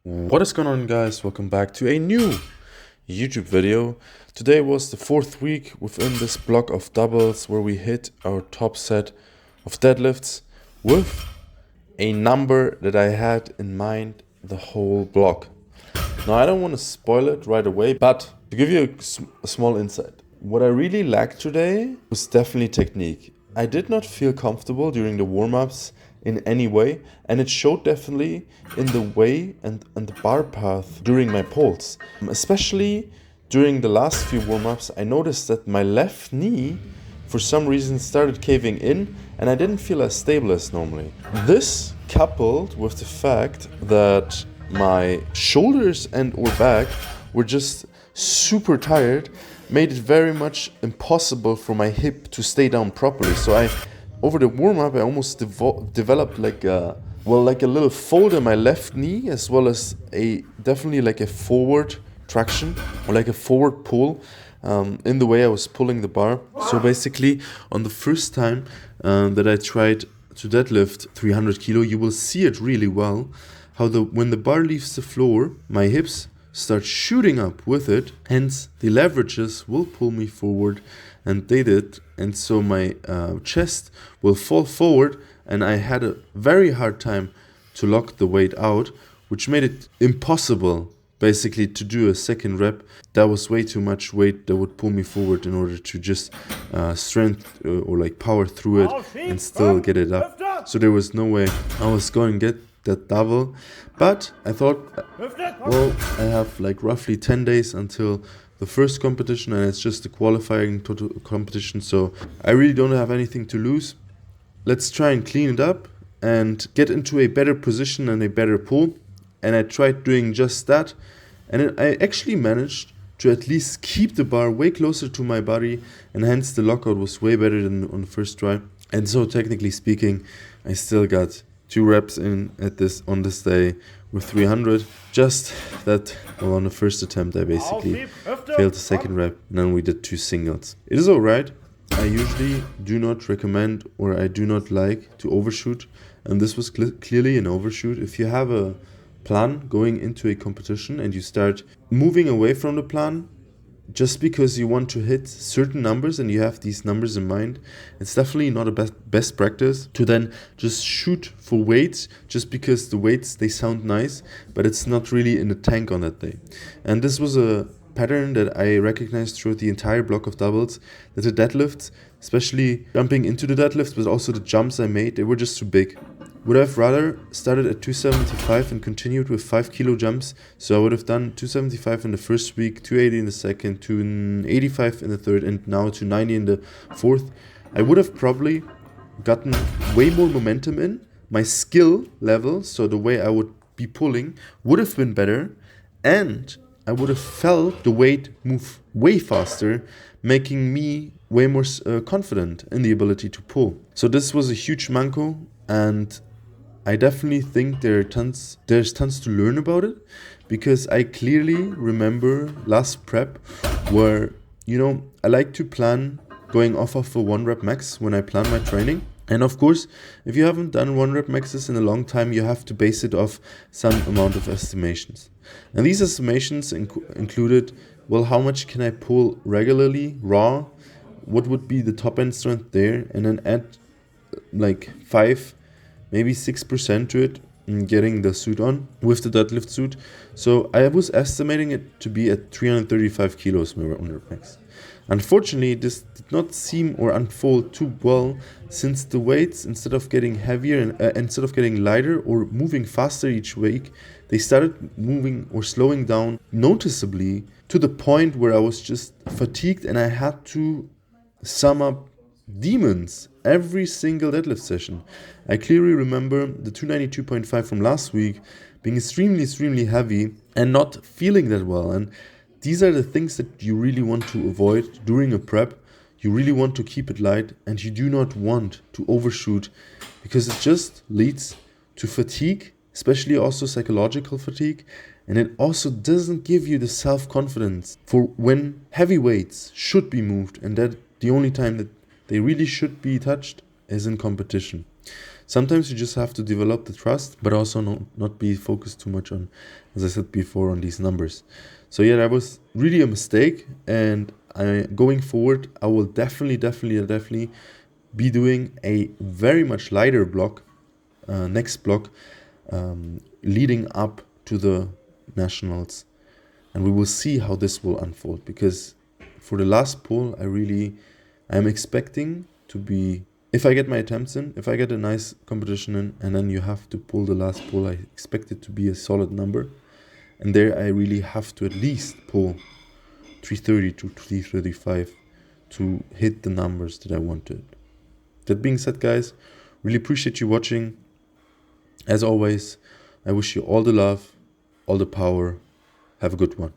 What is going on, guys? Welcome back to a new YouTube video. Today was the fourth week within this block of doubles where we hit our top set of deadlifts with a number that I had in mind the whole block. Now, I don't want to spoil it right away, but to give you a small insight, what I really lacked today was definitely technique. I did not feel comfortable during the warm-ups in any way, and it showed definitely in the way and the bar path during my pulls. Especially during the last few warm-ups, I noticed that my left knee for some reason started caving in and I didn't feel as stable as normally. This, coupled with the fact that my shoulders and or back were just super tired, made it very much impossible for my hip to stay down properly. So over the warm-up, I almost developed like a little fold in my left knee, as well as definitely like a forward traction or like a forward pull in the way I was pulling the bar. So basically, on the first time that I tried to deadlift 300 kilo, you will see it really well, how when the bar leaves the floor, my hips start shooting up with it, hence the leverages will pull me forward, and they did, and so my chest will fall forward, and I had a very hard time to lock the weight out, which made it impossible basically to do a second rep. That was way too much weight that would pull me forward in order to just strength or like power through it and still get it up. So there was no way I was going to get that double, but I thought, well, I have like roughly 10 days until the first competition, and it's just a qualifying total competition, so I really don't have anything to lose. Let's try and clean it up and get into a better position and a better pull. And I tried doing just that, and I actually managed to at least keep the bar way closer to my body, and hence the lockout was way better than on the first try. And so technically speaking, I still got 2 reps in on this day with 300. Just that, well, on the first attempt I basically failed the second rep, and then we did 2 singles. It is alright. I usually do not recommend, or I do not like to overshoot, and this was clearly an overshoot. If you have a plan going into a competition and you start moving away from the plan just because you want to hit certain numbers and you have these numbers in mind, it's definitely not a best practice to then just shoot for weights just because the weights, they sound nice, but it's not really in the tank on that day. And this was a pattern that I recognized throughout the entire block of doubles, that the deadlifts, especially jumping into the deadlifts, but also the jumps I made, they were just too big. Would I have rather started at 275 and continued with 5 kilo jumps? So I would have done 275 in the first week, 280 in the second, 285 in the third, and now 290 in the fourth. I would have probably gotten way more momentum in. My skill level, so the way I would be pulling, would have been better, and I would have felt the weight move way faster, making me way more confident in the ability to pull. So this was a huge manko, and I definitely think there's tons to learn about it, because I clearly remember last prep where, I like to plan going off of a 1 rep max when I plan my training. And of course, if you haven't done 1 rep maxes in a long time, you have to base it off some amount of estimations. And these estimations included, well, how much can I pull regularly, raw? What would be the top end strength there? And then add like 5, maybe 6% to it, and getting the suit on with the deadlift suit. So I was estimating it to be at 335 kilos, my 1 rep max. Unfortunately, this did not seem or unfold too well, since the weights, instead of getting heavier and instead of getting lighter or moving faster each week, they started moving or slowing down noticeably, to the point where I was just fatigued and I had to sum up demons every single deadlift session. I clearly remember the 292.5 from last week being extremely heavy and not feeling that well. And these are the things that you really want to avoid during a prep. You really want to keep it light, and you do not want to overshoot, because it just leads to fatigue, especially also psychological fatigue, and it also doesn't give you the self-confidence for when heavy weights should be moved, and that the only time that they really should be touched is in competition. Sometimes you just have to develop the trust, but also not be focused too much on, as I said before, on these numbers. So yeah, that was really a mistake, and going forward, I will definitely be doing a very much lighter block, next block, leading up to the nationals, and we will see how this will unfold. Because for the last pull, I'm expecting to be, if I get my attempts in, if I get a nice competition in, and then you have to pull the last pull, I expect it to be a solid number. And there I really have to at least pull 330 to 335 to hit the numbers that I wanted. That being said, guys, really appreciate you watching. As always, I wish you all the love, all the power. Have a good one.